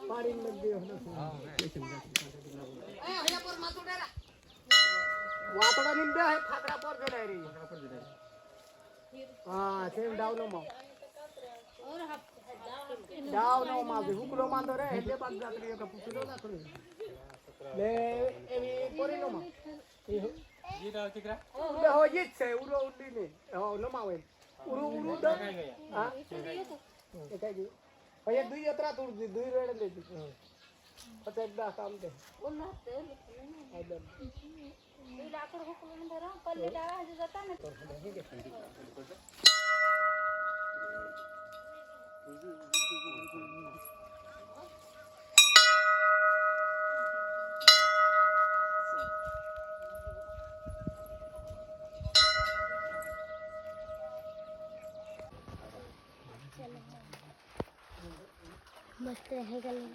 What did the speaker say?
पाणी मध्ये वातडा निंदे आहे फाकडा पर गेलाय रे हां सेम डाउन मग डाउन मागे हुकलो मांदो रे हेले बाग जातरी का पुछलो ना थोडी ले एवी पोरिनो मग जी राव तिकरा हो येच आहे उरो उडली ने हो नो मावेल उरू उरू द हां हे काय की पहिले दुई यात्रा तोड दी दुई वेळ देती आता एकदा काम ते लाकड हुकलून धरा पल्ले डावा जाता ना मस्त है गले